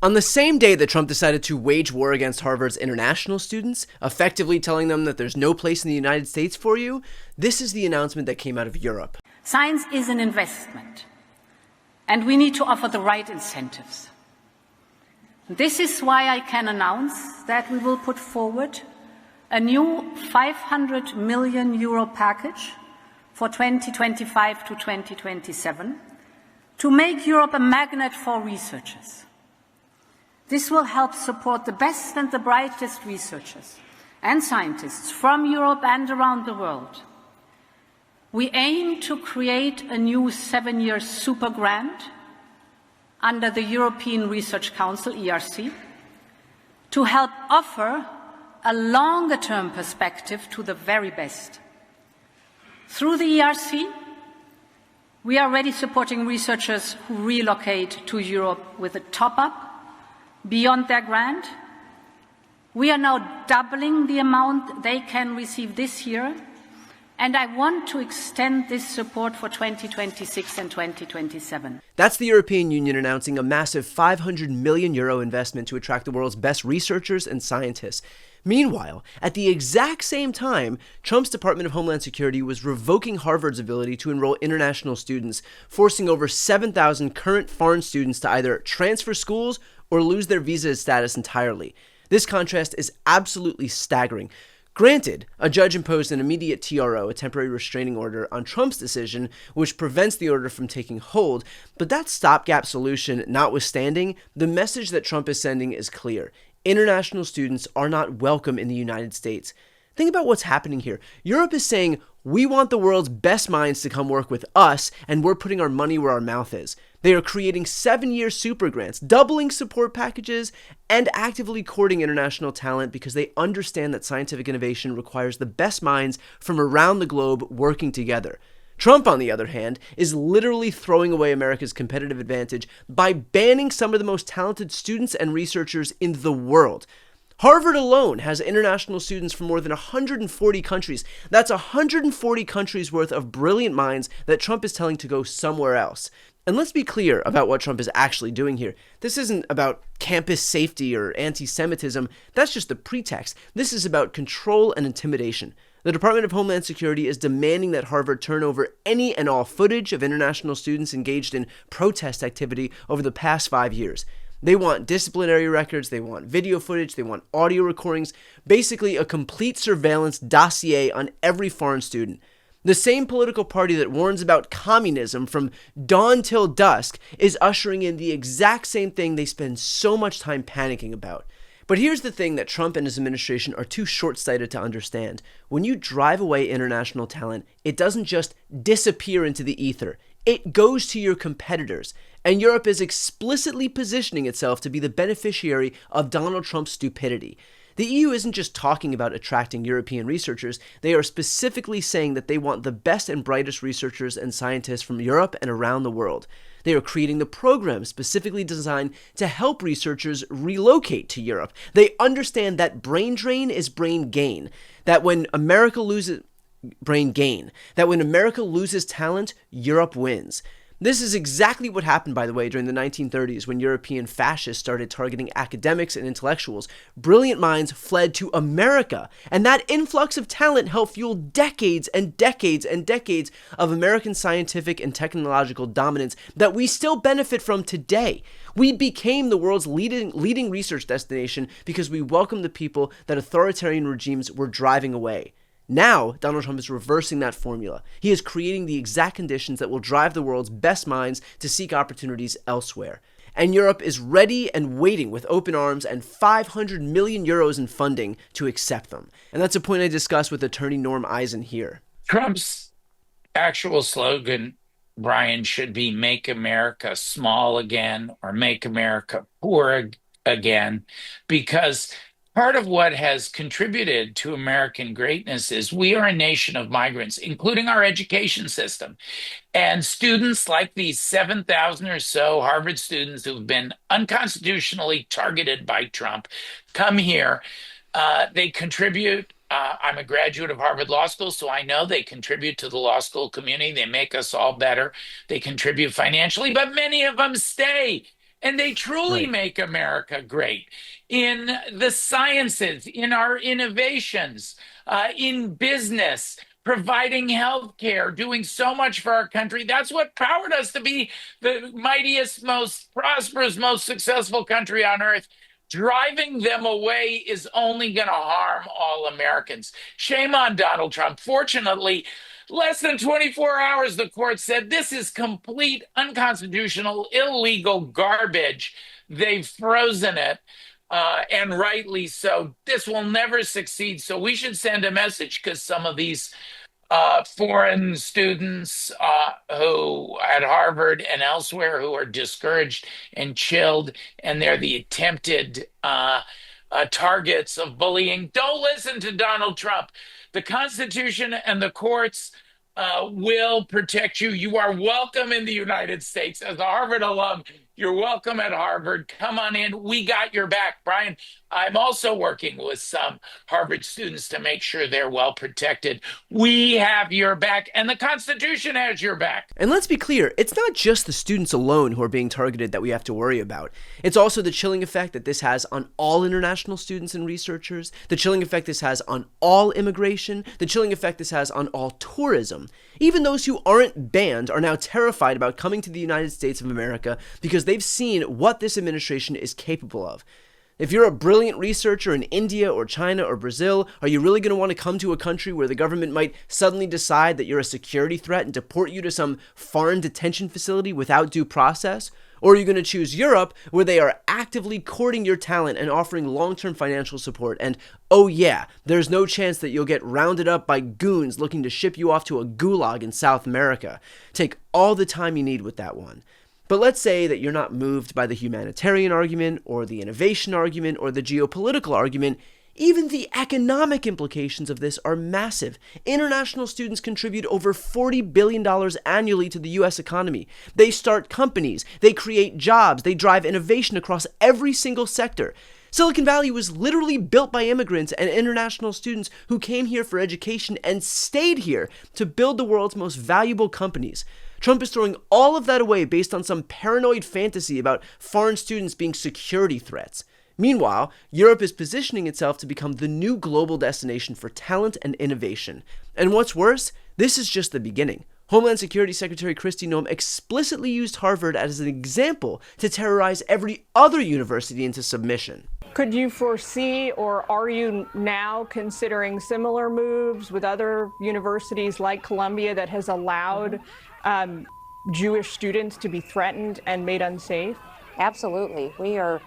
On the same day that Trump decided to wage war against Harvard's international students, effectively telling them that there's no place in the United States for you, this is the announcement that came out of Europe. Science is an investment, and we need to offer the right incentives. This is why I can announce that we will put forward a new €500 million package for 2025 to 2027 to make Europe a magnet for researchers. This will help support the best and the brightest researchers and scientists from Europe and around the world. We aim to create a new 7-year super grant under the European Research Council, ERC, to help offer a longer-term perspective to the very best. Through the ERC, we are already supporting researchers who relocate to Europe with a top-up beyond their grant. We are now doubling the amount they can receive this year, and I want to extend this support for 2026 and 2027. That's the European Union announcing a massive €500 million investment to attract the world's best researchers and scientists. Meanwhile, at the exact same time, Trump's Department of Homeland Security was revoking Harvard's ability to enroll international students, forcing over 7,000 current foreign students to either transfer schools or lose their visa status entirely. This contrast is absolutely staggering. Granted, a judge imposed an immediate TRO, a temporary restraining order, on Trump's decision, which prevents the order from taking hold, but that stopgap solution notwithstanding, the message that Trump is sending is clear. International students are not welcome in the United States. Think about what's happening here. Europe is saying, we want the world's best minds to come work with us, and we're putting our money where our mouth is. They are creating 7-year super grants, doubling support packages, and actively courting international talent because they understand that scientific innovation requires the best minds from around the globe working together. Trump, on the other hand, is literally throwing away America's competitive advantage by banning some of the most talented students and researchers in the world. Harvard alone has international students from more than 140 countries. That's 140 countries worth of brilliant minds that Trump is telling to go somewhere else. And let's be clear about what Trump is actually doing here. This isn't about campus safety or anti-Semitism. That's just the pretext. This is about control and intimidation. The Department of Homeland Security is demanding that Harvard turn over any and all footage of international students engaged in protest activity over the past 5 years. They want disciplinary records, they want video footage, they want audio recordings, basically a complete surveillance dossier on every foreign student. The same political party that warns about communism from dawn till dusk is ushering in the exact same thing they spend so much time panicking about. But here's the thing that Trump and his administration are too short-sighted to understand. When you drive away international talent, it doesn't just disappear into the ether. It goes to your competitors. And Europe is explicitly positioning itself to be the beneficiary of Donald Trump's stupidity. The EU isn't just talking about attracting European researchers, they are specifically saying that they want the best and brightest researchers and scientists from Europe and around the world. They are creating the programs specifically designed to help researchers relocate to Europe. They understand that brain drain is brain gain, that when America loses talent, Europe wins. This is exactly what happened, by the way, during the 1930s when European fascists started targeting academics and intellectuals. Brilliant minds fled to America, and that influx of talent helped fuel decades and decades and decades of American scientific and technological dominance that we still benefit from today. We became the world's leading research destination because we welcomed the people that authoritarian regimes were driving away. Now, Donald Trump is reversing that formula. He is creating the exact conditions that will drive the world's best minds to seek opportunities elsewhere. And Europe is ready and waiting with open arms and €500 million in funding to accept them. And that's a point I discussed with attorney Norm Eisen here. Trump's actual slogan, Brian, should be "Make America Small Again" or "Make America Poor Again," because part of what has contributed to American greatness is we are a nation of migrants, including our education system. And students like these 7,000 or so Harvard students who've been unconstitutionally targeted by Trump come here. They contribute. I'm a graduate of Harvard Law School, so I know they contribute to the law school community. They make us all better. They contribute financially, but many of them stay. And they truly Right. make America great in the sciences, in our innovations, in business, providing health care, doing so much for our country. That's what powered us to be the mightiest, most prosperous, most successful country on earth. Driving them away is only going to harm all Americans. Shame on Donald Trump. Fortunately, less than 24 hours, the court said this is complete unconstitutional, illegal garbage. They've frozen it, and rightly so. This will never succeed. So we should send a message because some of these foreign students who at Harvard and elsewhere who are discouraged and chilled, and they're the attempted targets of bullying. Don't listen to Donald Trump. The Constitution and the courts will protect you. You are welcome in the United States. As a Harvard alum, you're welcome at Harvard. Come on in. We got your back. Brian, I'm also working with some Harvard students to make sure they're well protected. We have your back, and the Constitution has your back. And let's be clear, it's not just the students alone who are being targeted that we have to worry about. It's also the chilling effect that this has on all international students and researchers, the chilling effect this has on all immigration, the chilling effect this has on all tourism. Even those who aren't banned are now terrified about coming to the United States of America because they've seen what this administration is capable of. If you're a brilliant researcher in India or China or Brazil, are you really going to want to come to a country where the government might suddenly decide that you're a security threat and deport you to some foreign detention facility without due process? Or are you going to choose Europe, where they are actively courting your talent and offering long-term financial support? And oh yeah, there's no chance that you'll get rounded up by goons looking to ship you off to a gulag in South America. Take all the time you need with that one. But let's say that you're not moved by the humanitarian argument, or the innovation argument, or the geopolitical argument. Even the economic implications of this are massive. International students contribute over $40 billion annually to the U.S. economy. They start companies, they create jobs, they drive innovation across every single sector. Silicon Valley was literally built by immigrants and international students who came here for education and stayed here to build the world's most valuable companies. Trump is throwing all of that away based on some paranoid fantasy about foreign students being security threats. Meanwhile, Europe is positioning itself to become the new global destination for talent and innovation. And what's worse, this is just the beginning. Homeland Security Secretary Kristi Noem explicitly used Harvard as an example to terrorize every other university into submission. Could you foresee, or are you now considering similar moves with other universities like Columbia that has allowed Jewish students to be threatened and made unsafe? Absolutely. We are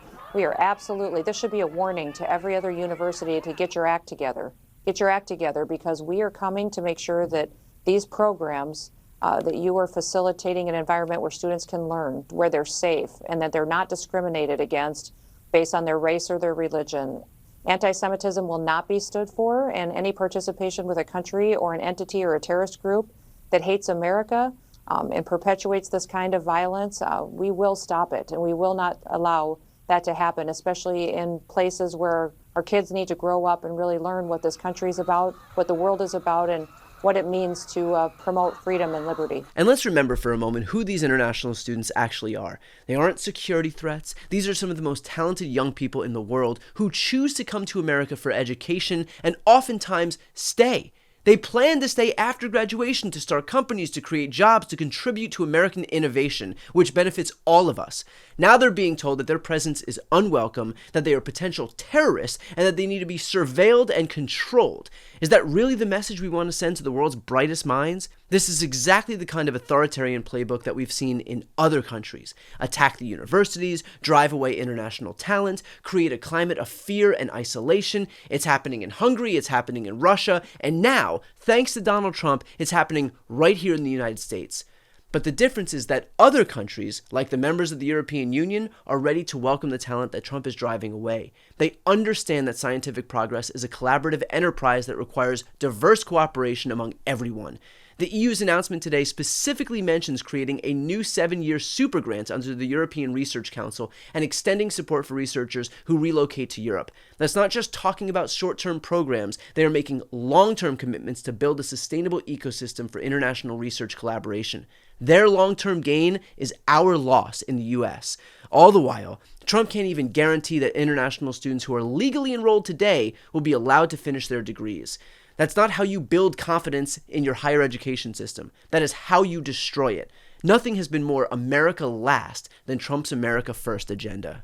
absolutely. This should be a warning to every other university to get your act together. Get your act together, because we are coming to make sure that these programs, that you are facilitating an environment where students can learn, where they're safe, and that they're not discriminated against based on their race or their religion. Anti-Semitism will not be stood for, and any participation with a country or an entity or a terrorist group that hates America and perpetuates this kind of violence, we will stop it, and we will not allow that to happen, especially in places where our kids need to grow up and really learn what this country is about, what the world is about, and what it means to promote freedom and liberty. And let's remember for a moment who these international students actually are. They aren't security threats. These are some of the most talented young people in the world who choose to come to America for education and oftentimes stay. They plan to stay after graduation to start companies, to create jobs, to contribute to American innovation, which benefits all of us. Now they're being told that their presence is unwelcome, that they are potential terrorists, and that they need to be surveilled and controlled. Is that really the message we want to send to the world's brightest minds? This is exactly the kind of authoritarian playbook that we've seen in other countries. Attack the universities, drive away international talent, create a climate of fear and isolation. It's happening in Hungary, it's happening in Russia, and now, thanks to Donald Trump, it's happening right here in the United States. But the difference is that other countries, like the members of the European Union, are ready to welcome the talent that Trump is driving away. They understand that scientific progress is a collaborative enterprise that requires diverse cooperation among everyone. The EU's announcement today specifically mentions creating a new 7-year super grant under the European Research Council and extending support for researchers who relocate to Europe. That's not just talking about short-term programs, they are making long-term commitments to build a sustainable ecosystem for international research collaboration. Their long-term gain is our loss in the US. All the while, Trump can't even guarantee that international students who are legally enrolled today will be allowed to finish their degrees. That's not how you build confidence in your higher education system. That is how you destroy it. Nothing has been more America last than Trump's America First agenda.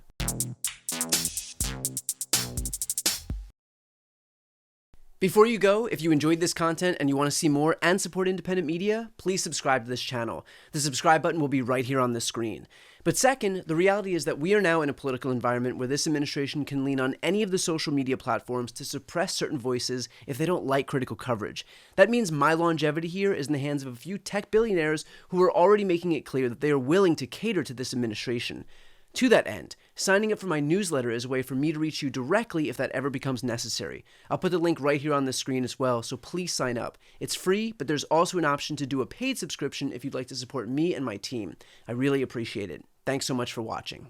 Before you go, if you enjoyed this content and you want to see more and support independent media, please subscribe to this channel. The subscribe button will be right here on the screen. But second, the reality is that we are now in a political environment where this administration can lean on any of the social media platforms to suppress certain voices if they don't like critical coverage. That means my longevity here is in the hands of a few tech billionaires who are already making it clear that they are willing to cater to this administration. To that end, signing up for my newsletter is a way for me to reach you directly if that ever becomes necessary. I'll put the link right here on the screen as well, so please sign up. It's free, but there's also an option to do a paid subscription if you'd like to support me and my team. I really appreciate it. Thanks so much for watching.